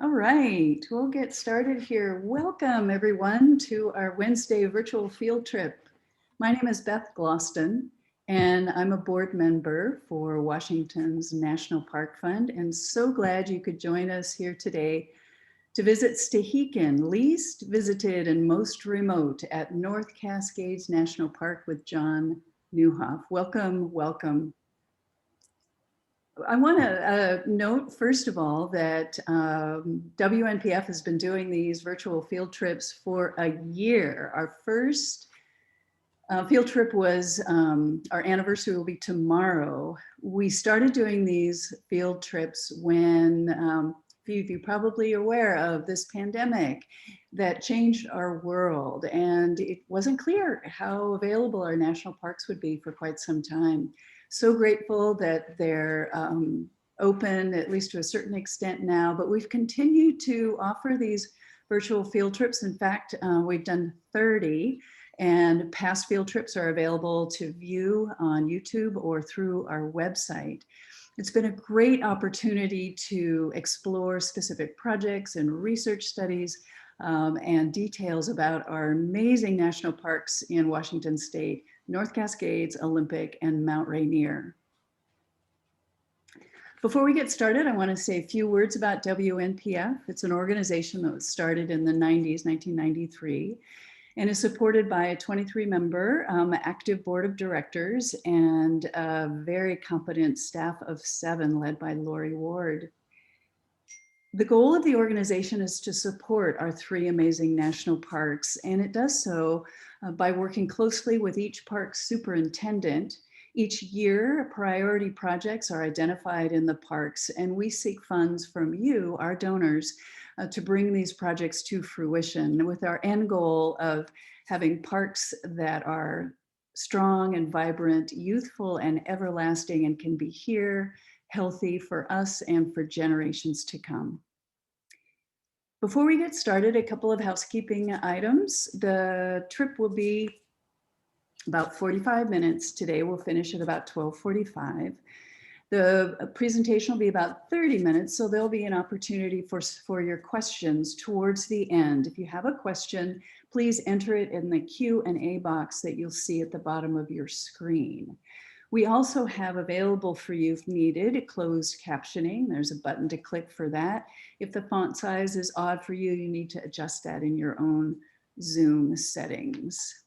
All right, we'll get started here. Welcome everyone to our Wednesday virtual field trip. My name is Beth Gloston and I'm a board member for Washington's National Park Fund, and so glad you could join us here today to visit Stehekin, least visited and most remote at North Cascades National Park with John Newhoff. Welcome, welcome. I want to note, first of all, that WNPF has been doing these virtual field trips for a year. Our first field trip was, our anniversary will be tomorrow. We started doing these field trips when, a few of you probably aware of this pandemic that changed our world, and it wasn't clear how available our national parks would be for quite some time. So grateful that they're open, at least to a certain extent now, but we've continued to offer these virtual field trips. In fact, we've done 30, and past field trips are available to view on YouTube or through our website. It's been a great opportunity to explore specific projects and research studies and details about our amazing national parks in Washington State, North Cascades, Olympic, and Mount Rainier. Before we get started, I want to say a few words about WNPF. It's an organization that was started in the 90s, 1993, and is supported by a 23-member active board of directors and a very competent staff of 7 led by Lori Ward. The goal of the organization is to support our 3 amazing national parks, and it does so by working closely with each park superintendent. Each year, priority projects are identified in the parks, and we seek funds from you, our donors, to bring these projects to fruition, with our end goal of having parks that are strong and vibrant, youthful and everlasting, and can be here, healthy for us and for generations to come. Before we get started, a couple of housekeeping items. The trip will be about 45 minutes today. We'll finish at about 12:45. The presentation will be about 30 minutes, so there'll be an opportunity for your questions towards the end. If you have a question, please enter it in the Q&A box that you'll see at the bottom of your screen. We also have available for you, if needed, closed captioning. There's a button to click for that. If the font size is odd for you, you need to adjust that in your own Zoom settings.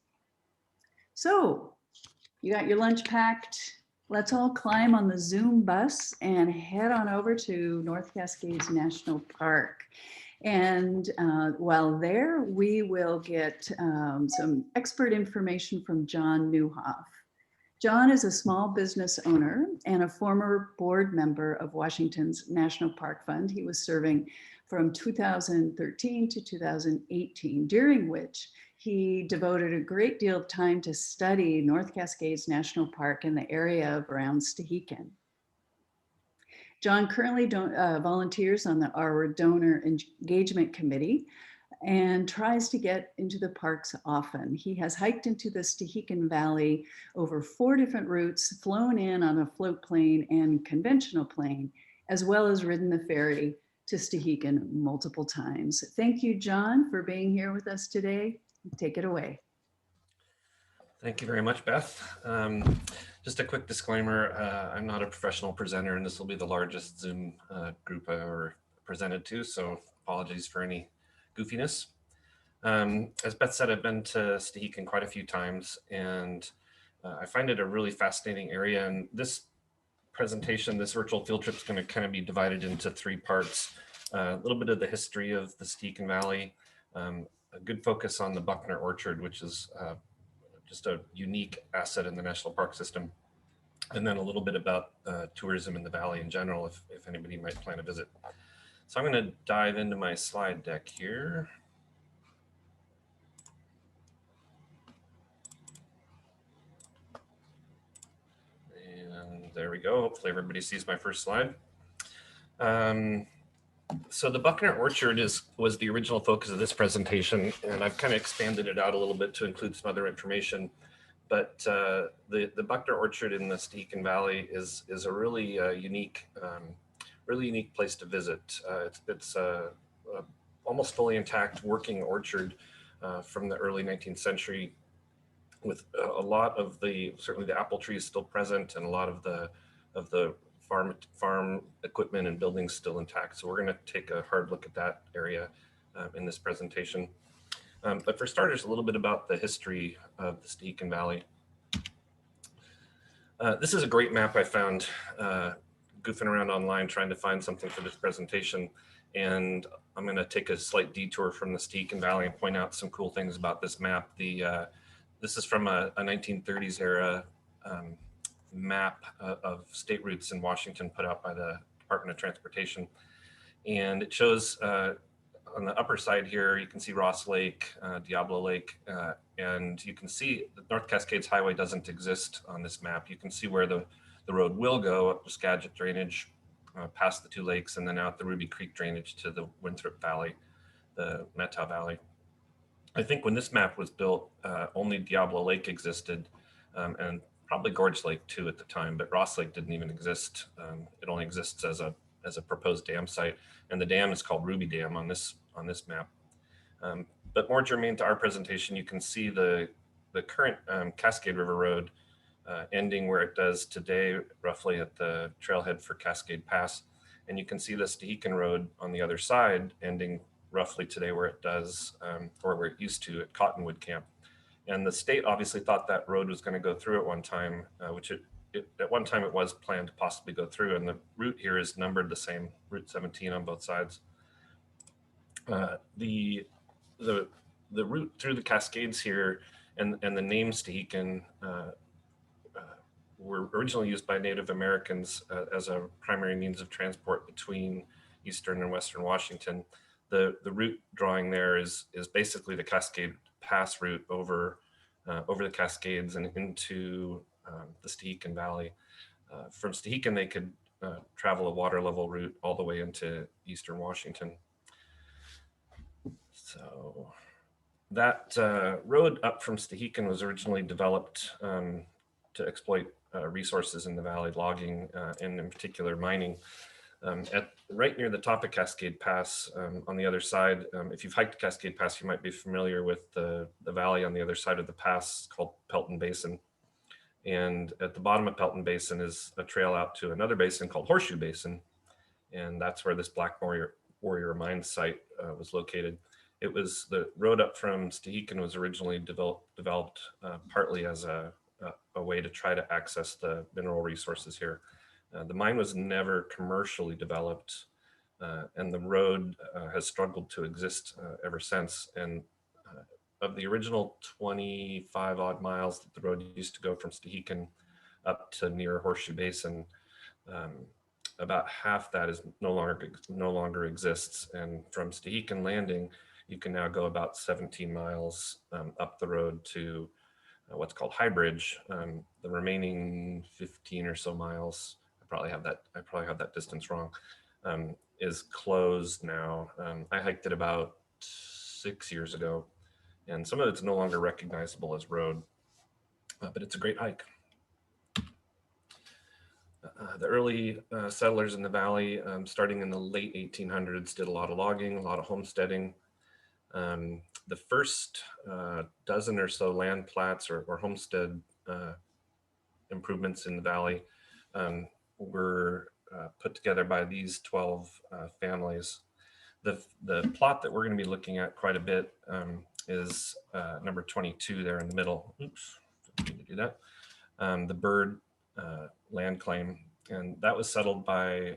So you got your lunch packed. Let's all climb on the Zoom bus and head on over to North Cascades National Park. And while there, we will get some expert information from John Newhoff. John is a small business owner and a former board member of Washington's National Park Fund. He was serving from 2013 to 2018, during which he devoted a great deal of time to study North Cascades National Park in the area of around Stehekin. John currently volunteers on our donor engagement committee and tries to get into the parks often. He has hiked into the Stehekin Valley over 4 different routes, flown in on a float plane and conventional plane, as well as ridden the ferry to Stehekin multiple times. Thank you, John, for being here with us today. Take it away. Thank you very much, Beth. Just a quick disclaimer, I'm not a professional presenter, and this will be the largest Zoom group I ever presented to, so apologies for any goofiness. As Beth said, I've been to Stehekin quite a few times, and I find it a really fascinating area. And this presentation, this virtual field trip, is going to kind of be divided into 3 parts. A little bit of the history of the Stehekin Valley, a good focus on the Buckner Orchard, which is just a unique asset in the national park system, and then a little bit about tourism in the valley in general, if anybody might plan a visit. So I'm going to dive into my slide deck here. And there we go. Hopefully everybody sees my first slide. So the Buckner Orchard was the original focus of this presentation, and I've kind of expanded it out a little bit to include some other information. But the Buckner Orchard in the Stehekin Valley is a really unique really unique place to visit. It's a almost fully intact working orchard from the early 19th century, with a lot of certainly the apple trees still present, and a lot of the farm equipment and buildings still intact. So we're going to take a hard look at that area in this presentation. But for starters, a little bit about the history of the Stehekin Valley. This is a great map I found goofing around online trying to find something for this presentation. And I'm going to take a slight detour from the Stehekin Valley and point out some cool things about this map. This is from a 1930s era map of state routes in Washington put out by the Department of Transportation. And it shows on the upper side here, you can see Ross Lake, Diablo Lake, and you can see the North Cascades Highway doesn't exist on this map. You can see where the road will go up to Skagit drainage, past the two lakes, and then out the Ruby Creek drainage to the Winthrop Valley, the Methow Valley. I think when this map was built, only Diablo Lake existed, and probably Gorge Lake too at the time, but Ross Lake didn't even exist. It only exists as a proposed dam site, and the dam is called Ruby Dam on this map. But more germane to our presentation, you can see the current Cascade River Road ending where it does today, roughly at the trailhead for Cascade Pass. And you can see the Stehekin Road on the other side ending roughly today where it does, or where it used to at Cottonwood Camp. And the state obviously thought that road was going to go through at one time, which at one time it was planned to possibly go through. And the route here is numbered the same, Route 17 on both sides. The route through the Cascades here and the name Stehekin were originally used by Native Americans as a primary means of transport between Eastern and Western Washington. The route drawing there is basically the Cascade Pass route over the Cascades and into the Stehekin Valley. From Stehekin, they could travel a water level route all the way into Eastern Washington. So that road up from Stehekin was originally developed to exploit resources in the valley, logging and in particular mining. Right near the top of Cascade Pass on the other side, if you've hiked Cascade Pass, you might be familiar with the valley on the other side of the pass called Pelton Basin. And at the bottom of Pelton Basin is a trail out to another basin called Horseshoe Basin. And that's where this Black Warrior mine site was located. It was the road up from Stehekin was originally developed partly as a way to try to access the mineral resources here. The mine was never commercially developed, and the road has struggled to exist ever since. And of the original 25 odd miles that the road used to go from Stehekin up to near Horseshoe Basin, about half that is no longer exists. And from Stehekin Landing, you can now go about 17 miles up the road to what's called High Bridge. The remaining 15 or so miles, I probably have that distance wrong, is closed now. I hiked it about 6 years ago, and some of it's no longer recognizable as road, but it's a great hike. The early settlers in the valley, starting in the late 1800s, did a lot of logging, a lot of homesteading. The first dozen or so land plats or homestead improvements in the valley were put together by these 12 families. The plot that we're going to be looking at quite a bit is number 22 there in the middle. Oops, didn't mean to do that. The Bird land claim, and that was settled by,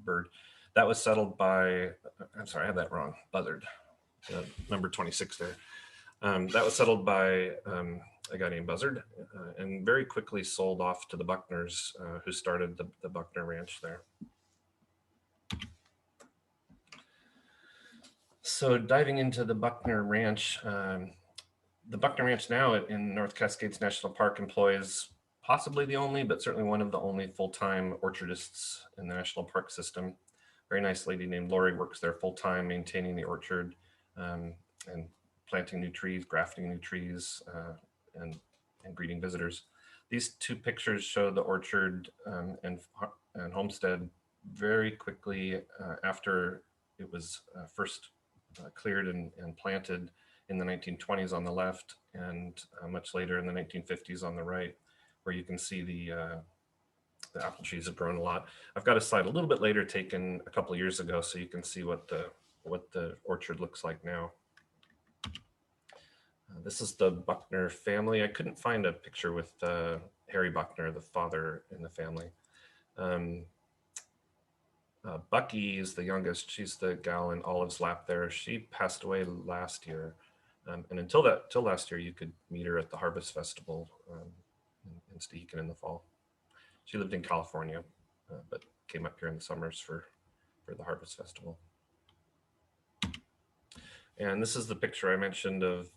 Bird. That was settled by, I'm sorry, I had that wrong, Buzzard, number 26 there. That was settled by a guy named Buzzard and very quickly sold off to the Buckners, who started the Buckner Ranch there. So diving into the Buckner Ranch, now in North Cascades National Park employs possibly the only, but certainly one of the only full-time orchardists in the national park system. Very nice lady named Lori works there full-time, maintaining the orchard and planting new trees, grafting new trees, and greeting visitors. These two pictures show the orchard and and Homestead very quickly after it was first cleared and planted in the 1920s on the left, and much later in the 1950s on the right, where you can see the apple trees have grown a lot. I've got a slide a little bit later taken a couple of years ago, so you can see what the orchard looks like now. This is the Buckner family. I couldn't find a picture with Harry Buckner, the father in the family. Bucky is the youngest. She's the gal in Olive's lap there. She passed away last year. And until last year, you could meet her at the Harvest Festival in Stehekin in the fall. She lived in California, but came up here in the summers for the Harvest Festival. And this is the picture I mentioned of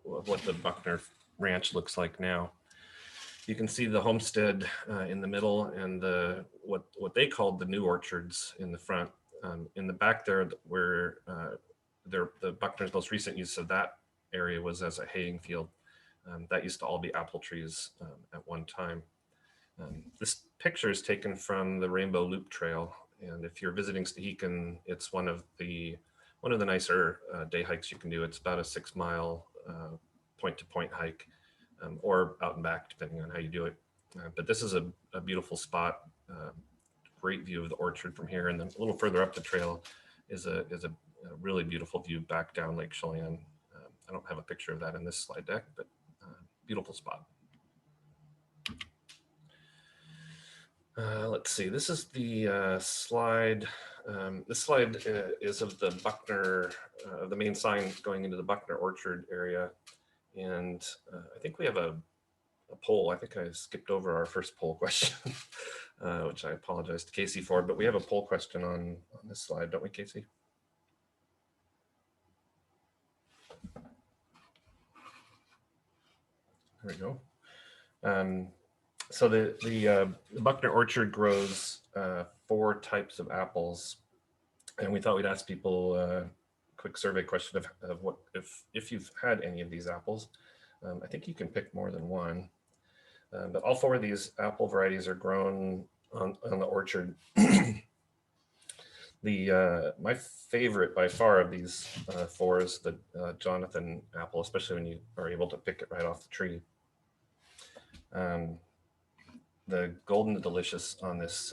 what the Buckner Ranch looks like now. You can see the homestead in the middle, and what they called the new orchards in the front. In the back there, where the Buckner's most recent use of that area was as a haying field. That used to all be apple trees at one time. This picture is taken from the Rainbow Loop Trail, and if you're visiting Stehekin, it's one of the nicer day hikes you can do. It's about a 6-mile point-to-point hike, or out and back, depending on how you do it. But this is a beautiful spot, great view of the orchard from here, and then a little further up the trail is a really beautiful view back down Lake Chelan. I don't have a picture of that in this slide deck, but beautiful spot. Let's see, this is the slide. This slide is of the Buckner, the main sign going into the Buckner Orchard area. And I think we have a poll. I think I skipped over our first poll question, which I apologize to Casey for, but we have a poll question on this slide, don't we, Casey? There we go. So the Buckner Orchard grows 4 types of apples, and we thought we'd ask people a quick survey question of what if you've had any of these apples. I think you can pick more than one, but all 4 of these apple varieties are grown on the orchard. My favorite by far of these 4 is the Jonathan apple, especially when you are able to pick it right off the tree. The Golden Delicious on this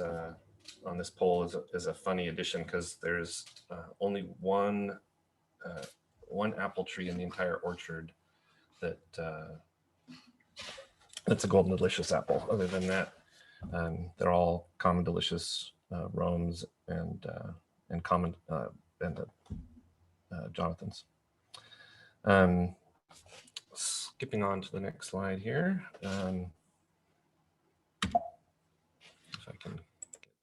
poll is a funny addition, because there's only one apple tree in the entire orchard that's a Golden Delicious apple. Other than that, they're all Common Delicious, Romes, and Common and Jonathans. Skipping on to the next slide here. If I can get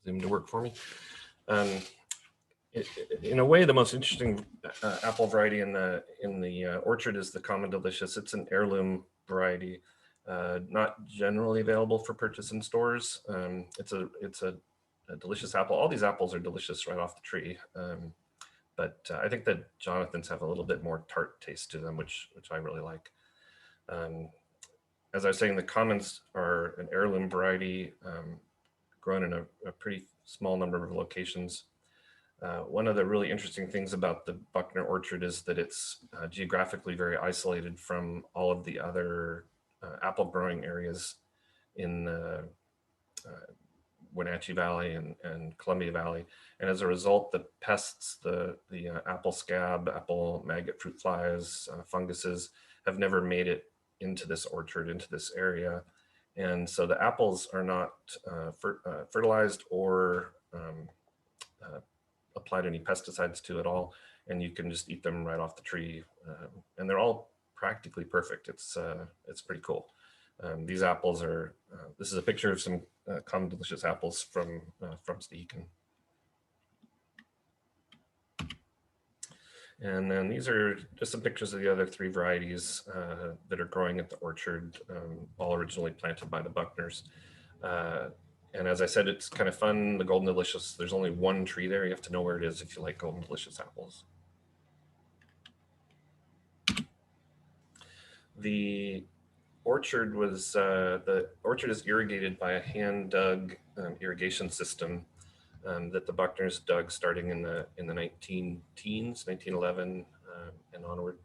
Zoom to work for me. In a way, the most interesting apple variety in the orchard is the Common Delicious. It's an heirloom variety, not generally available for purchase in stores. It's a delicious apple. All these apples are delicious right off the tree, but I think that Jonathans have a little bit more tart taste to them, which I really like. As I was saying, the Commons are an heirloom variety, grown in a pretty small number of locations. One of the really interesting things about the Buckner Orchard is that it's geographically very isolated from all of the other apple growing areas in the Wenatchee Valley and Columbia Valley. And as a result, the pests, the apple scab, apple maggot fruit flies, funguses have never made it into this orchard, into this area. And so the apples are not fertilized or applied any pesticides to at all, and you can just eat them right off the tree, and they're all practically perfect. It's pretty cool. These apples are. This is a picture of some Common Delicious apples from Stehekin. And then these are just some pictures of the other 3 varieties that are growing at the orchard, all originally planted by the Buckners. And as I said, it's kind of fun. The Golden Delicious, there's only 1 tree there. You have to know where it is if you like Golden Delicious apples. The orchard was, the orchard is irrigated by a hand dug irrigation system that the Buckners dug starting in the 19 teens, 1911 and onward.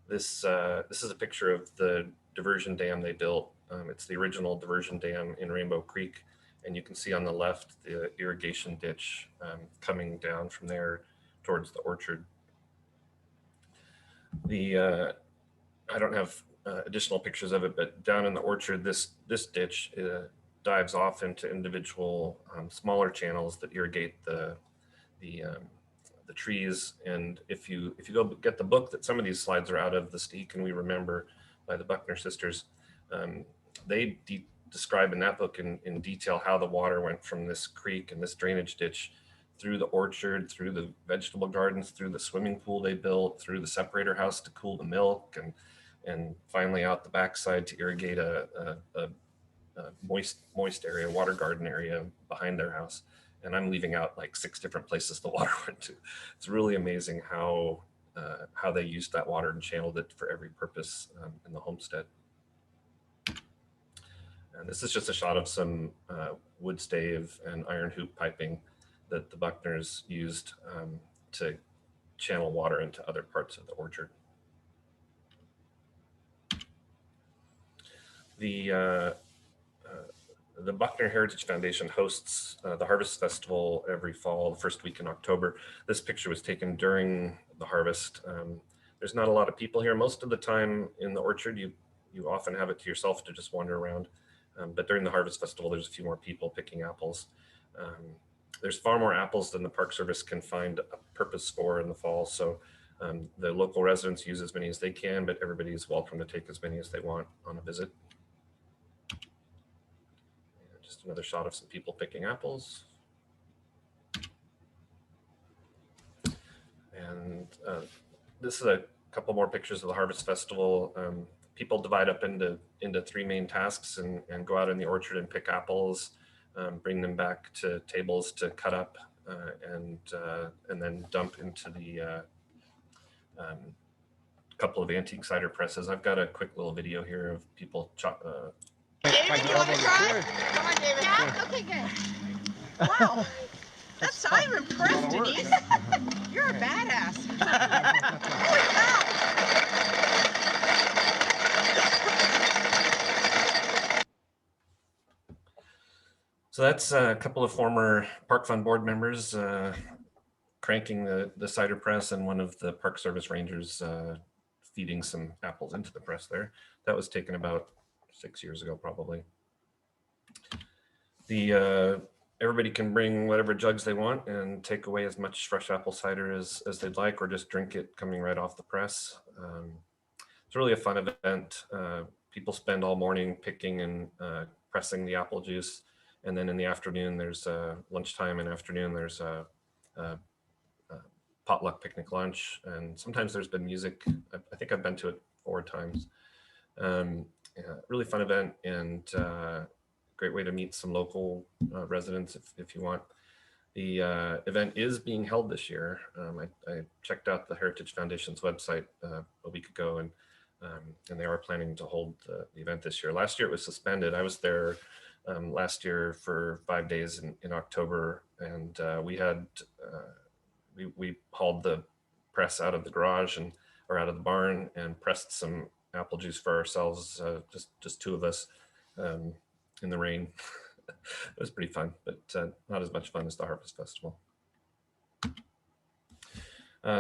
This is a picture of the diversion dam they built. It's the original diversion dam in Rainbow Creek, and you can see on the left the irrigation ditch coming down from there towards the orchard. I don't have additional pictures of it, but down in the orchard, this ditch dives off into individual smaller channels that irrigate the trees. And if you go get the book that some of these slides are out of, the Stehekin We Remember by the Buckner sisters, they describe in that book in detail how the water went from this creek and this drainage ditch through the orchard, through the vegetable gardens, through the swimming pool they built, through the separator house to cool the milk, and finally out the backside to irrigate a moist area, water garden area behind their house. And I'm leaving out like 6 different places the water went to. It's really amazing how they used that water and channeled it for every purpose in the homestead. And this is just a shot of some wood stave and iron hoop piping that the Buckners used to channel water into other parts of the orchard. The Buckner Heritage Foundation hosts the Harvest Festival every fall, the first week in October. This picture was taken during the harvest. There's not a lot of people here. Most of the time in the orchard, you often have it to yourself to just wander around. But during the Harvest Festival, there's a few more people picking apples. There's far more apples than the Park Service can find a purpose for in the fall. So the local residents use as many as they can, but everybody is welcome to take as many as they want on a visit. Just another shot of some people picking apples. And this is a couple more pictures of the Harvest Festival. People divide up into 3 main tasks and go out in the orchard and pick apples, bring them back to tables to cut up, and then dump into the couple of antique cider presses. I've got a quick little video here of people David, you want to try? Come on, David. Yeah? Okay, good. Wow. I'm impressed, Denise. You're a badass. Holy cow. So that's a couple of former Park Fund board members cranking the cider press, and one of the Park Service rangers feeding some apples into the press there. That was taken about 6 years ago, probably. Everybody can bring whatever jugs they want and take away as much fresh apple cider as they'd like, or just drink it coming right off the press. It's really a fun event. People spend all morning picking and pressing the apple juice. And then in the afternoon, there's lunchtime and afternoon, there's a potluck picnic lunch. And sometimes there's been music. I think I've been to it 4 times. Yeah, really fun event, and great way to meet some local residents if you want. The event is being held this year. I checked out the Heritage Foundation's website a week ago, and they are planning to hold the event this year. Last year it was suspended. I was there last year for 5 days in October, and we hauled the press out of the garage or out of the barn and pressed some apple juice for ourselves, just 2 of us in the rain. It was pretty fun, but not as much fun as the Harvest Festival.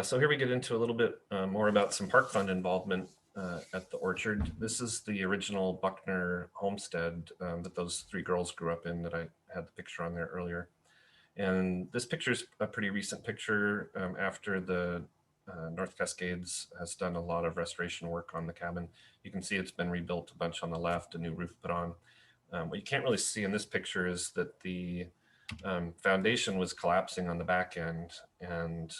So here we get into a little bit more about some Park Fund involvement at the orchard. This is the original Buckner homestead that those 3 girls grew up in that I had the picture on there earlier. And this picture is a pretty recent picture after the North Cascades has done a lot of restoration work on the cabin. You can see it's been rebuilt a bunch on the left, a new roof put on. What you can't really see in this picture is that the foundation was collapsing on the back end, and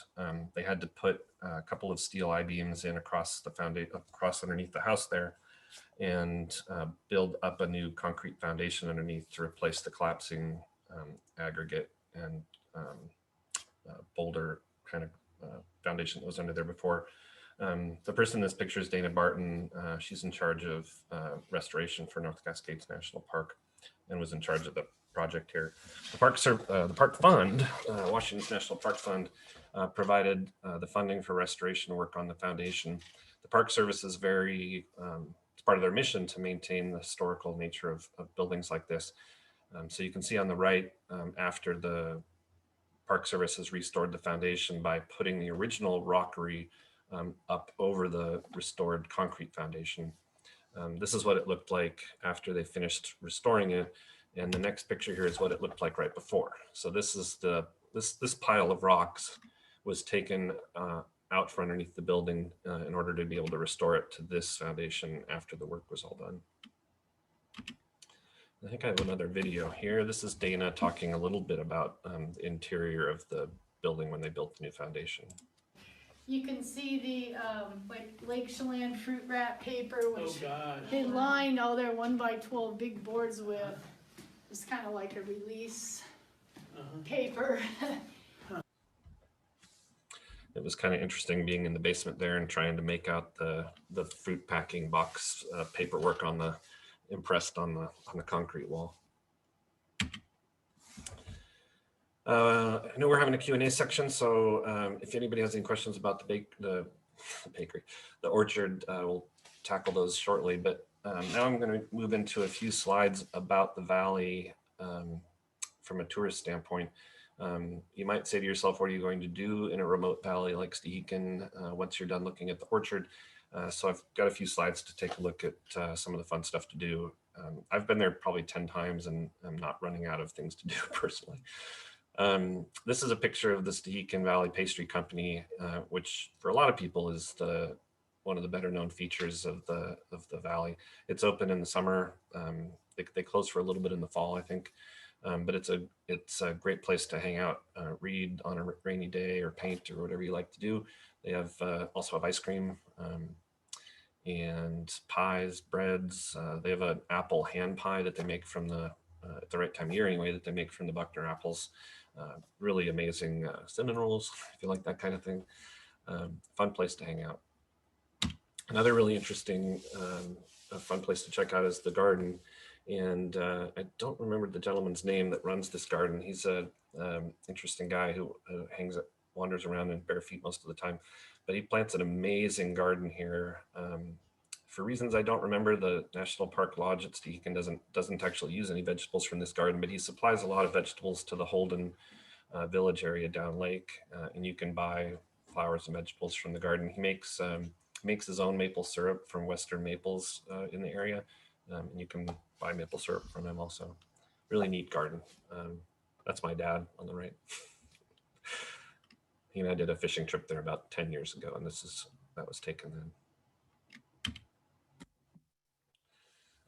they had to put a couple of steel I-beams in across the foundation, across underneath the house there, and build up a new concrete foundation underneath to replace the collapsing aggregate and boulder kind of foundation that was under there before. The person in this picture is Dana Barton. She's in charge of restoration for North Cascades National Park and was in charge of the project here. The Park Fund, Washington's National Park Fund, provided the funding for restoration work on the foundation. The Park Service is it's part of their mission to maintain the historical nature of buildings like this. So you can see on the right, after the Park Service has restored the foundation by putting the original rockery up over the restored concrete foundation. This is what it looked like after they finished restoring it. And the next picture here is what it looked like right before. So this is this pile of rocks was taken out from underneath the building in order to be able to restore it to this foundation after the work was all done. I think I have another video here. This is Dana talking a little bit about the interior of the building when they built the new foundation. You can see the like Lake Chelan fruit wrap paper, which they lined all their 1x12 big boards with. It's kind of like a release paper. It was kind of interesting being in the basement there and trying to make out the fruit packing box paperwork impressed on the concrete wall. I know we're having a Q&A section, so if anybody has any questions about the bakery, the orchard, we'll tackle those shortly. But now I'm going to move into a few slides about the valley from a tourist standpoint. You might say to yourself, what are you going to do in a remote valley like Stehekin once you're done looking at the orchard? So I've got a few slides to take a look at some of the fun stuff to do. I've been there probably 10 times and I'm not running out of things to do personally. This is a picture of the Stehekin Valley Pastry Company, which for a lot of people is one of the better known features of the valley. It's open in the summer. They close for a little bit in the fall, I think. But it's a great place to hang out, read on a rainy day or paint or whatever you like to do. They have also have ice cream and pies, breads. They have an apple hand pie that they make from at the right time of year anyway, that they make from the Buckner apples. Really amazing cinnamon rolls, if you like that kind of thing. Fun place to hang out. Another really interesting, fun place to check out is the garden. And I don't remember the gentleman's name that runs this garden. He's a interesting guy who wanders around in bare feet most of the time, but he plants an amazing garden here. For reasons I don't remember, the National Park Lodge at Stehekin doesn't actually use any vegetables from this garden, but he supplies a lot of vegetables to the Holden village area down lake, and you can buy flowers and vegetables from the garden. He makes his own maple syrup from Western maples in the area, and you can buy maple syrup from him also. Really neat garden. That's my dad on the right. He and I did a fishing trip there about 10 years ago, and that was taken then.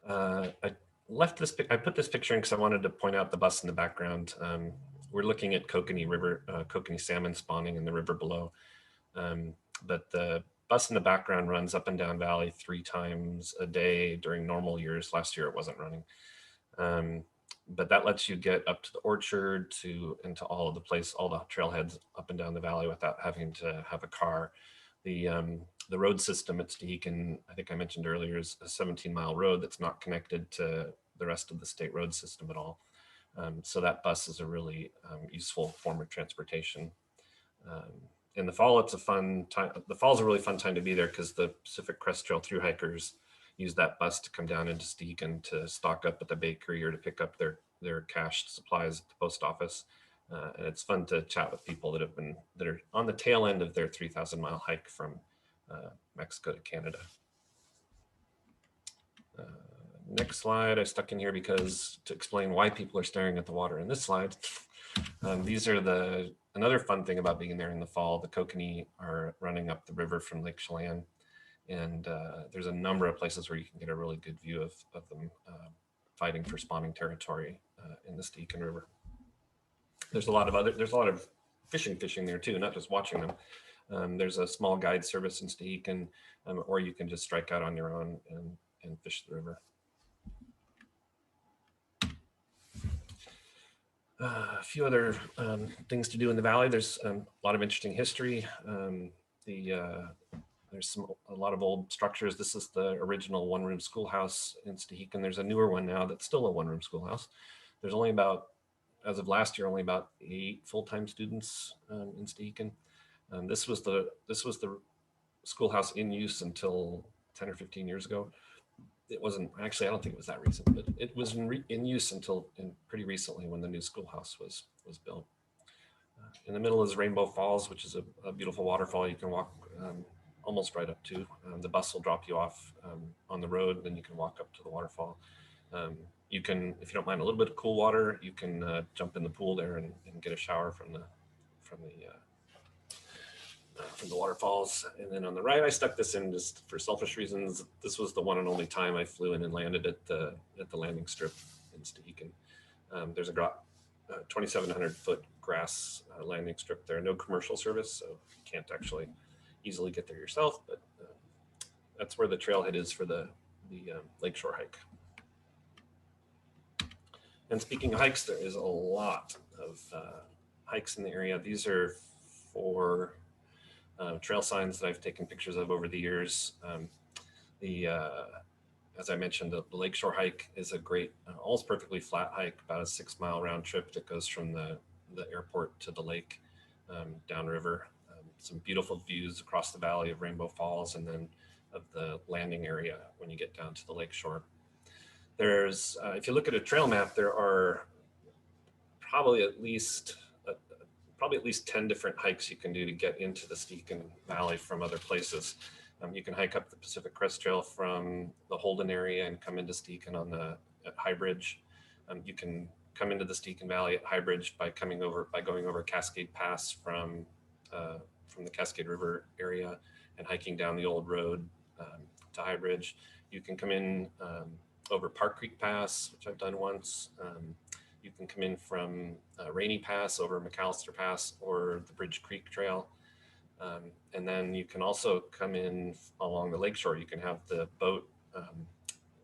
I put this picture in because I wanted to point out the bus in the background. We're looking at kokanee salmon spawning in the river below. But the bus in the background runs up and down valley 3 times a day during normal years. Last year it wasn't running. But that lets you get up to the orchard into all the trailheads up and down the valley without having to have a car. The road system at Stehekin, I think I mentioned earlier, is a 17-mile road that's not connected to the rest of the state road system at all. So that bus is a really useful form of transportation. In the fall, it's a fun time. The fall is a really fun time to be there because the Pacific Crest Trail thru hikers use that bus to come down into Stehekin to stock up at the bakery or to pick up their cached supplies at the post office. And it's fun to chat with people that are on the tail end of their 3,000-mile hike from Mexico to Canada. Next slide I stuck in here because to explain why people are staring at the water in this slide. These are another fun thing about being there in the fall. The kokanee are running up the river from Lake Chelan, and there's a number of places where you can get a really good view of them fighting for spawning territory in the Stehekin River. There's a lot of fishing there too, not just watching them. There's a small guide service in Stehekin, or you can just strike out on your own and fish the river. A few other things to do in the valley. There's a lot of interesting history. The There's a lot of old structures. This is the original one-room schoolhouse in Stehekin. There's a newer one now that's still a one-room schoolhouse. There's only about, as of last year, only about 8 full-time students in Stehekin. This was the schoolhouse in use until 10 or 15 years ago. It wasn't, actually, I don't think it was that recent, but it was in use until pretty recently when the new schoolhouse was built. In the middle is Rainbow Falls, which is a beautiful waterfall you can walk almost right up to. The bus will drop you off on the road, and then you can walk up to the waterfall. You can, if you don't mind a little bit of cool water, you can jump in the pool there and get a shower from the waterfalls. And then on the right, I stuck this in just for selfish reasons. This was the one and only time I flew in and landed at the landing strip in Stehekin. There's a 2,700 foot grass landing strip there. No commercial service, so you can't actually easily get there yourself, but that's where the trailhead is for the lakeshore hike. And speaking of hikes, there is a lot of hikes in the area. These are 4 trail signs that I've taken pictures of over the years. As I mentioned, the lakeshore hike is a great, almost perfectly flat hike, about a 6-mile round trip that goes from the airport to the lake downriver. Some beautiful views across the valley of Rainbow Falls, and then of the landing area when you get down to the lakeshore. There's, if you look at a trail map, there are probably at least 10 different hikes you can do to get into the Stehekin Valley from other places. You can hike up the Pacific Crest Trail from the Holden area and come into Stehekin at High Bridge. You can come into the Stehekin Valley at High Bridge by going over Cascade Pass from the Cascade River area and hiking down the old road to High Bridge. You can come in over Park Creek Pass, which I've done once. You can come in from Rainy Pass over McAllister Pass or the Bridge Creek Trail. And then you can also come in along the lakeshore. You can have the boat,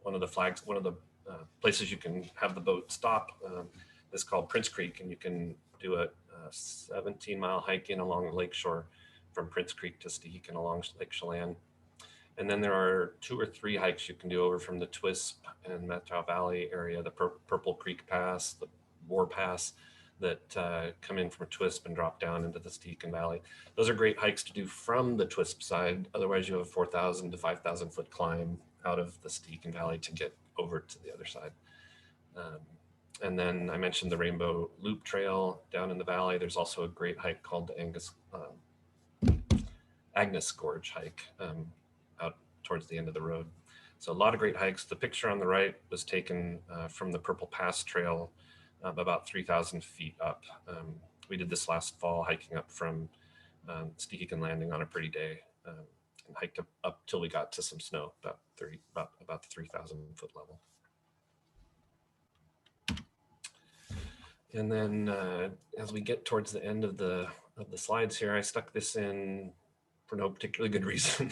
one of the places you can have the boat stop is called Prince Creek, and you can do a 17-mile hike in along the lakeshore from Prince Creek to Stehekin along Lake Chelan. And then there are 2 or 3 hikes you can do over from the Twisp and Methow Valley area, the Purple Creek Pass, the War Pass, that come in from a Twisp and drop down into the Stehekin Valley. Those are great hikes to do from the Twisp side. Otherwise, you have a 4,000 to 5,000 foot climb out of the Stehekin Valley to get over to the other side. And then I mentioned the Rainbow Loop Trail down in the valley. There's also a great hike called the Agnes Gorge hike out towards the end of the road. So a lot of great hikes. The picture on the right was taken from the Purple Pass Trail, about 3,000 feet up. We did this last fall, hiking up from Stehekin Landing on a pretty day, and hiked up till we got to some snow, about the 3,000 foot level. And then as we get towards the end of the slides here, I stuck this in for no particularly good reason.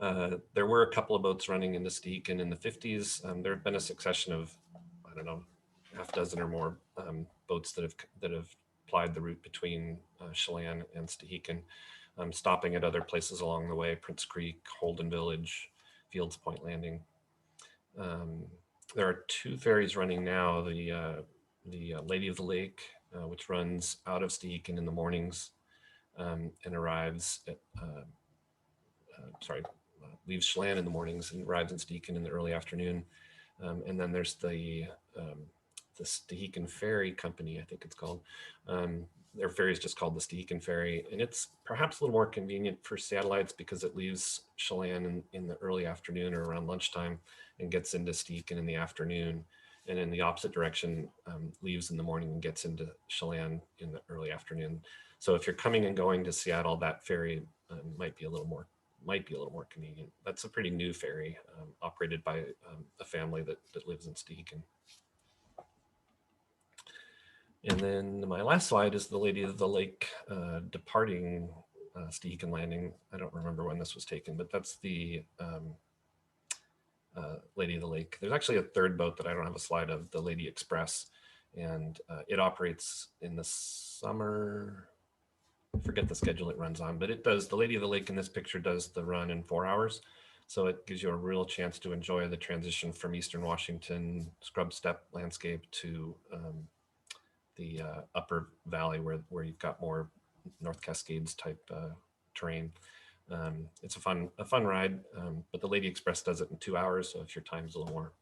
There were a couple of boats running into Stehekin in the 50s. There have been a succession of, I don't know, half dozen or more boats that have plied the route between Chelan and Stehekin, stopping at other places along the way: Prince Creek, Holden Village, Fields Point Landing. There are 2 ferries running now: the Lady of the Lake, which runs out of Stehekin in the mornings and arrives at leaves Chelan in the mornings and arrives in Stehekin in the early afternoon. And then there's the Stehekin Ferry Company, I think it's called. Their ferry is just called the Stehekin Ferry, and it's perhaps a little more convenient for Seattleites because it leaves Chelan in the early afternoon or around lunchtime and gets into Stehekin in the afternoon, and in the opposite direction, leaves in the morning and gets into Chelan in the early afternoon. So if you're coming and going to Seattle, that ferry might be a little more convenient. That's a pretty new ferry operated by a family that lives in Stehekin. And then my last slide is the Lady of the Lake departing Stehekin Landing. I don't remember when this was taken, but that's the Lady of the Lake. There's actually a 3rd boat that I don't have a slide of, the Lady Express, and it operates in the summer. forget the schedule it runs on, but it does. The Lady of the Lake in this picture does the run in 4 hours. So it gives you a real chance to enjoy the transition from Eastern Washington scrub steppe landscape to the upper valley where you've got more North Cascades type terrain. It's a fun ride, but the Lady Express does it in 2 hours. So if your time's a little more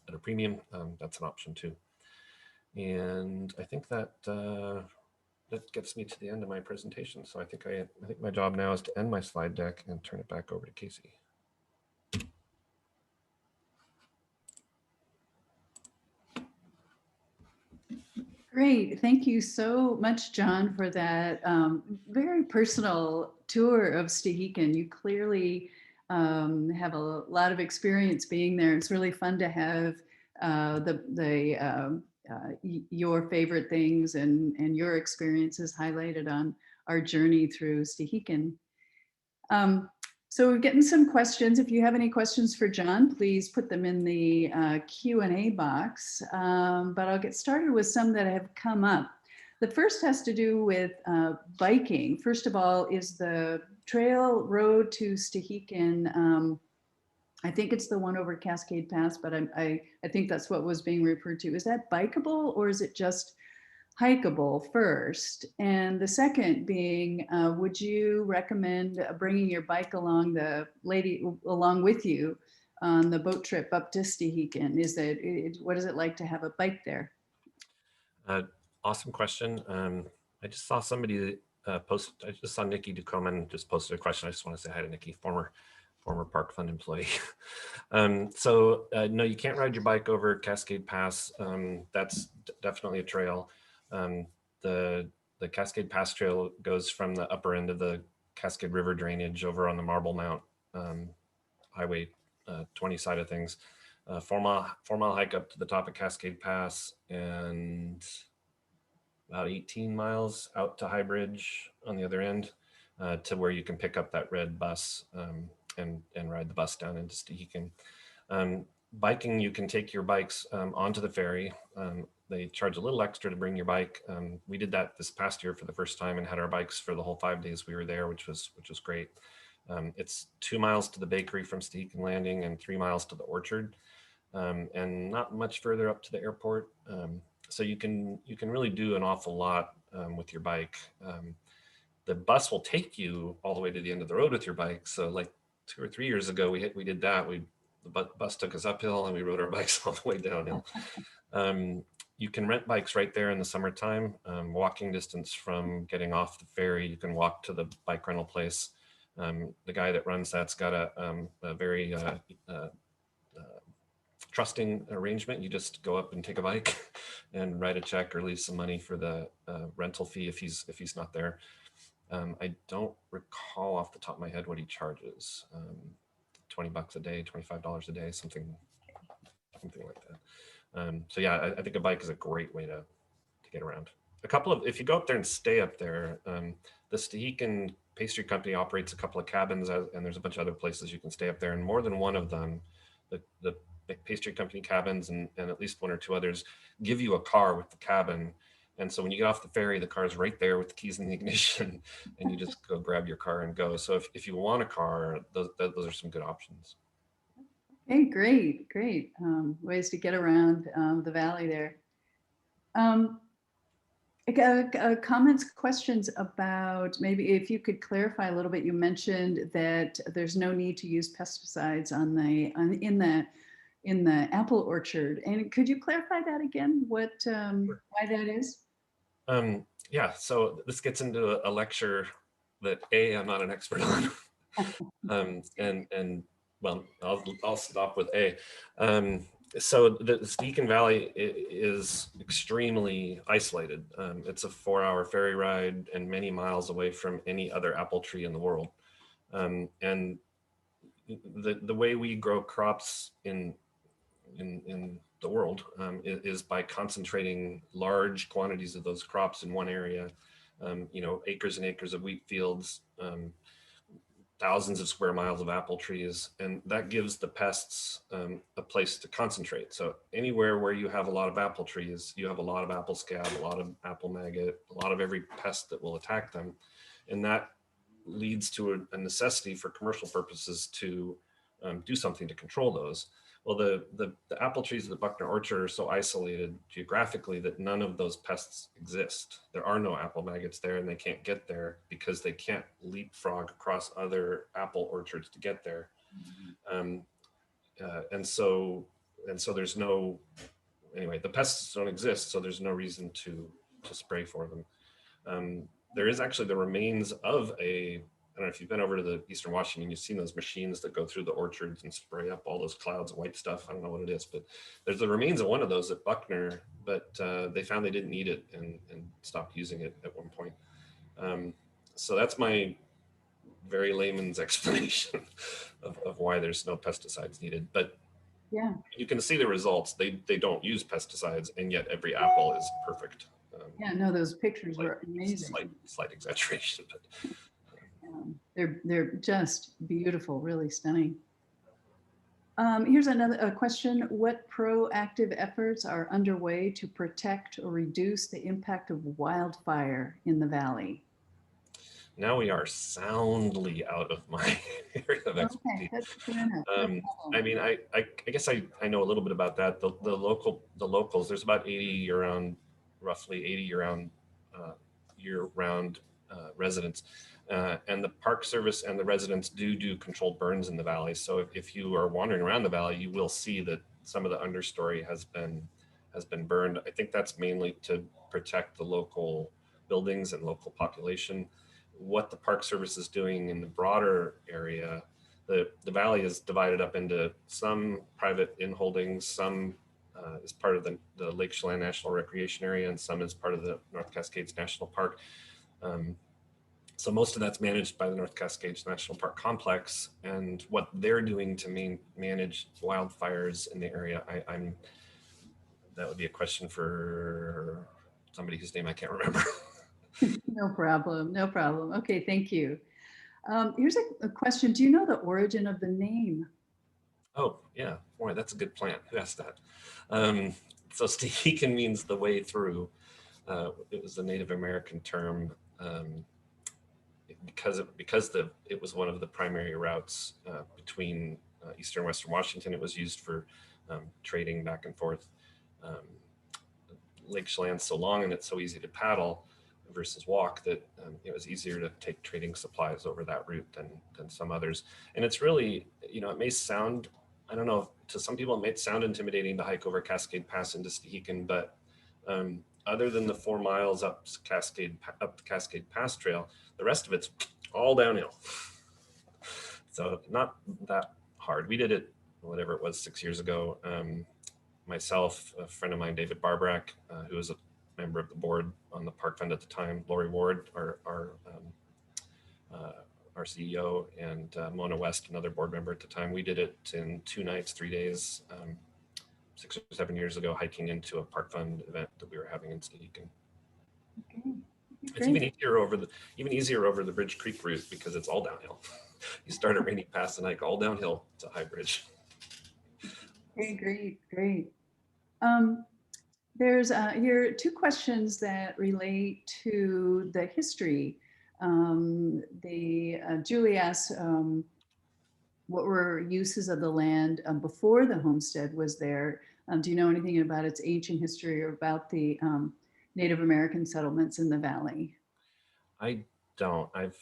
at a premium, that's an option too. And I think that that gets me to the end of my presentation. So I think my job now is to end my slide deck and turn it back over to Casey. Great. Thank you so much, John, for that very personal tour of Stehekin. You clearly have a lot of experience being there. It's really fun to have your favorite things and your experiences highlighted on our journey through Stehekin. So we're getting some questions. If you have any questions for John, please put them in the Q&A box. But I'll get started with some that have come up. The first has to do with biking. First of all, is the trail road to Stehekin, I think it's the one over Cascade Pass, but I think that's what was being referred to. Is that bikeable or is it just hikeable first? And the second being, would you recommend bringing your bike along with you on the boat trip up to Stehekin? What is it like to have a bike there? Awesome question. I just saw somebody post. I just saw Nikki Ducoman just posted a question. I just want to say hi to Nikki, former Park Fund employee. No, you can't ride your bike over Cascade Pass. That's definitely a trail. The Cascade Pass Trail goes from the upper end of the Cascade River drainage over on the Marble Mount Highway 20 side of things. 4 mile hike up to the top of Cascade Pass and about 18 miles out to High Bridge on the other end to where you can pick up that red bus and ride the bus down into Stehekin. Biking, you can take your bikes onto the ferry. They charge a little extra to bring your bike. We did that this past year for the first time and had our bikes for the whole 5 days we were there, which was great. It's 2 miles to the bakery from Stehekin Landing and 3 miles to the orchard, and not much further up to the airport. So you can really do an awful lot with your bike. The bus will take you all the way to the end of the road with your bike. So like 2 or 3 years ago, we did that. The bus took us uphill and we rode our bikes all the way downhill. You can rent bikes right there in the summertime, walking distance from getting off the ferry. You can walk to the bike rental place. The guy that runs that's got a very trusting arrangement. You just go up and take a bike and write a check or leave some money for the rental fee if he's not there. I don't recall off the top of my head what he charges. $20 a day, $25 a day, something like that. So yeah, I think a bike is a great way to get around. If you go up there and stay up there, the Stehekin Pastry Company operates a couple of cabins, and there's a bunch of other places you can stay up there. And more than one of them, the pastry company cabins and at least 1 or 2 others give you a car with the cabin. And so when you get off the ferry, the car's right there with the keys in the ignition, and you just go grab your car and go. So if you want a car, those are some good options. Okay, great. Ways to get around the valley there. Comments, questions about, maybe if you could clarify a little bit, you mentioned that there's no need to use pesticides in the apple orchard. And could you clarify that again, why that is? Yeah, so this gets into a lecture that I'm not an expert on. Well, I'll stop with A. So the Stehekin Valley is extremely isolated. It's a 4-hour ferry ride and many miles away from any other apple tree in the world. And the way we grow crops in the world is by concentrating large quantities of those crops in one area. Acres and acres of wheat fields, thousands of square miles of apple trees, and that gives the pests a place to concentrate. So anywhere where you have a lot of apple trees, you have a lot of apple scab, a lot of apple maggot, a lot of every pest that will attack them. And that leads to a necessity for commercial purposes to do something to control those. Well, the apple trees of the Buckner Orchard are so isolated geographically that none of those pests exist. There are no apple maggots there, and they can't get there because they can't leapfrog across other apple orchards to get there. And so there's no, anyway, the pests don't exist, so there's no reason to spray for them. There is actually the remains of I don't know if you've been over to the Eastern Washington, you've seen those machines that go through the orchards and spray up all those clouds of white stuff. I don't know what it is, but there's the remains of one of those at Buckner, but they found they didn't need it and stopped using it at one point. So that's my very layman's explanation of why there's no pesticides needed. But Yeah. you can see the results. They don't use pesticides, and yet every apple is perfect. Yeah, no, those pictures were amazing. Slight exaggeration, but They're just beautiful, really stunning. Here's another question. What proactive efforts are underway to protect or reduce the impact of wildfire in the valley? now we are soundly out of my area of expertise. Okay, that's fair enough. No problem. I mean, I guess I know a little bit about that. The locals, there's about 80 year-round, roughly 80 year-round residents. And the Park Service and the residents do controlled burns in the valley. So if you are wandering around the valley, you will see that some of the understory has been burned. I think that's mainly to protect the local buildings and local population. What the Park Service is doing in the broader area, the valley is divided up into some private inholdings, some is part of the Lake Chelan National Recreation Area, and some is part of the North Cascades National Park. So most of that's managed by the North Cascades National Park Complex, and what they're doing to manage wildfires in the area, that would be a question for somebody whose name I can't remember. No problem, no problem. Okay, thank you. Here's a question. Do you know the origin of the name? Oh, yeah. Boy, that's a good plant. Who asked that? So Stehekin means the way through. It was a Native American term because it was one of the primary routes between eastern and western Washington. It was used for trading back and forth. Lake Chelan's so long and it's so easy to paddle versus walk that it was easier to take trading supplies over that route than some others. And it's really, it may sound, I don't know, to some people it may sound intimidating to hike over Cascade Pass into Stehekin, but other than the 4 miles up the Cascade Pass Trail, the rest of it's all downhill. So not that hard. We did it, whatever it was, 6 years ago. Myself, a friend of mine, David Barbarack, who was a member of the board on the park fund at the time, Lori Ward, our CEO, and Mona West, another board member at the time. We did it in 2 nights, 3 days, 6 or 7 years ago, hiking into a park fund event that we were having in Stehekin. Okay. It's even easier over the Bridge Creek route because it's all downhill. You start at Rainy Pass and hike all downhill to High Bridge. Okay, great. There's here 2 questions that relate to the history. Julie asked, what were uses of the land before the homestead was there? Do you know anything about its ancient history or about the Native American settlements in the valley? I don't. I've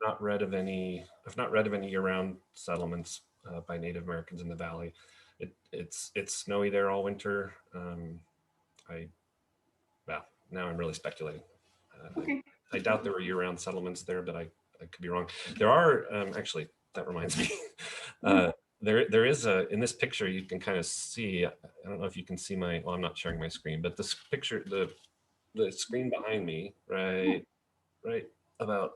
not read of any. I've not read of any year-round settlements by Native Americans in the valley. It's snowy there all winter. Well, now I'm really speculating. I doubt there were year-round settlements there, but I could be wrong. There are actually. That reminds me. There is in this picture you can kind of see. I don't know if you can see well, I'm not sharing my screen, but this picture, the screen behind me, right about.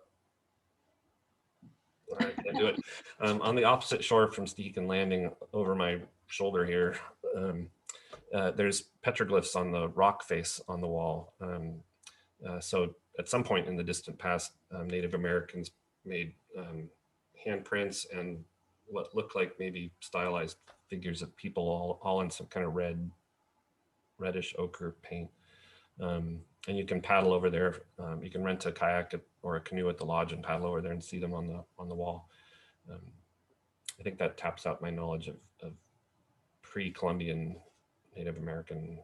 I can't do it. On the opposite shore from Stehekin Landing, over my shoulder here, there's petroglyphs on the rock face on the wall. So at some point in the distant past, Native Americans made handprints and what looked like maybe stylized figures of people all in some kind of reddish ochre paint. And you can paddle over there. You can rent a kayak or a canoe at the lodge and paddle over there and see them on the wall. I think that taps out my knowledge of pre-Columbian Native American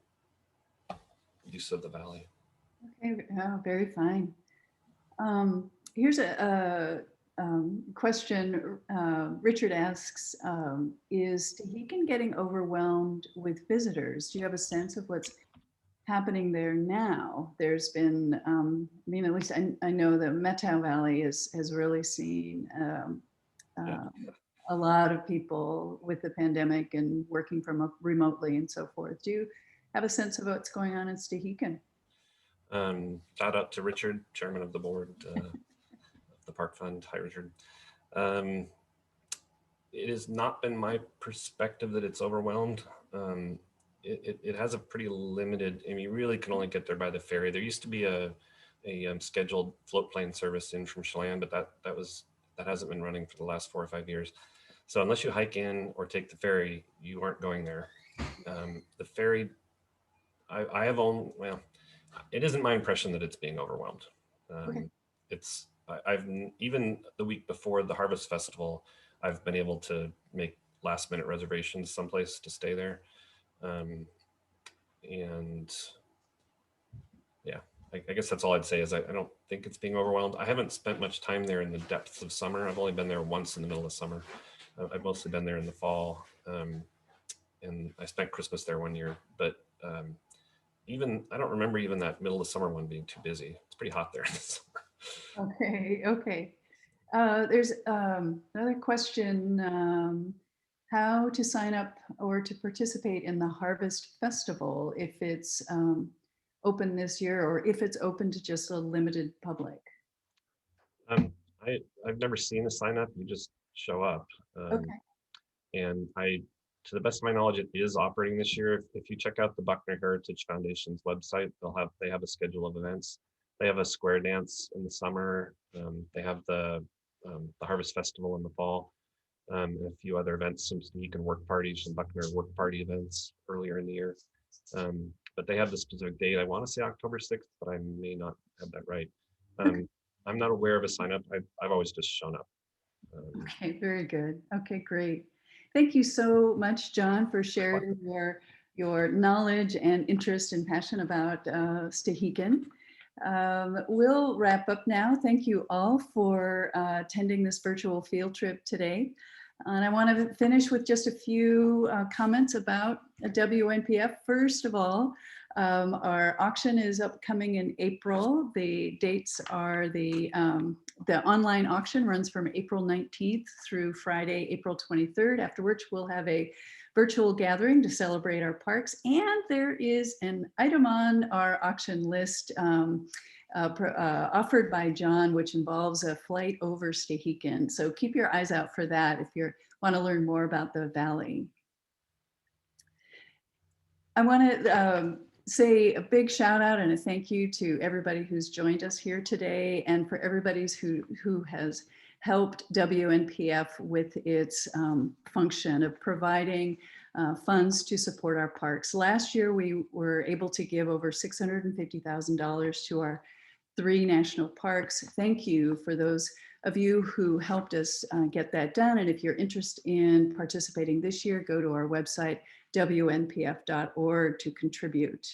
use of the valley. Okay, very fine. Here's a question Richard asks, is Stehekin getting overwhelmed with visitors? Do you have a sense of what's happening there now? There's been, I mean, at least I know the Methow Valley has really seen a lot of people with the pandemic and working from remotely and so forth. Do you have a sense of what's going on in Stehekin? Shout out to Richard, chairman of the board of the Park Fund. Hi, Richard. It has not been my perspective that it's overwhelmed. It has a pretty limited, I mean, you really can only get there by the ferry. There used to be a scheduled float plane service in from Chelan, but that hasn't been running for the last 4 or 5 years. So unless you hike in or take the ferry, you aren't going there. The ferry, I have owned, well, it isn't my impression that it's being overwhelmed. Okay. I've even the week before the Harvest Festival, I've been able to make last minute reservations someplace to stay there. And yeah, I guess that's all I'd say is I don't think it's being overwhelmed. I haven't spent much time there in the depths of summer. I've only been there once in the middle of summer. I've mostly been there in the fall. And I spent Christmas there 1 year, but I don't remember even that middle of summer one being too busy. It's pretty hot there in the summer. Okay. There's another question, how to sign up or to participate in the Harvest Festival if it's open this year or if it's open to just a limited public? I've never seen a sign up. You just show up. Okay. And to the best of my knowledge, it is operating this year. If you check out the Buckner Heritage Foundation's website, they have a schedule of events. They have a square dance in the summer. They have the Harvest Festival in the fall, and a few other events, some Stehekin work parties, some Buckner work party events earlier in the year. But they have the specific date. I want to say October 6th, but I may not have that right. I'm not aware of a sign up. I've always just shown up. Okay, very good. Okay, great. Thank you so much, John, for sharing your knowledge and interest and passion about Stehekin. We'll wrap up now. Thank you all for attending this virtual field trip today. And I want to finish with just a few comments about WNPF. First of all, our auction is upcoming in April. The dates are the online auction runs from April 19th through Friday, April 23rd, after which we'll have a virtual gathering to celebrate our parks. And there is an item on our auction list offered by John, which involves a flight over Stehekin. So keep your eyes out for that if you want to learn more about the valley. I want to say a big shout out and a thank you to everybody who's joined us here today and for everybody who has helped WNPF with its function of providing funds to support our parks. Last year, we were able to give over $650,000 to our 3 national parks. Thank you for those of you who helped us get that done. And if you're interested in participating this year, go to our website, WNPF.org, to contribute.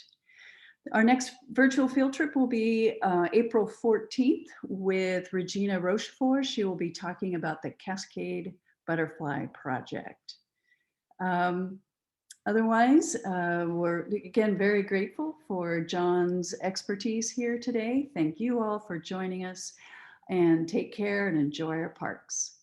Our next virtual field trip will be April 14th with Regina Rochefort. She will be talking about the Cascade Butterfly Project. Otherwise, we're again very grateful for John's expertise here today. Thank you all for joining us, and take care and enjoy our parks.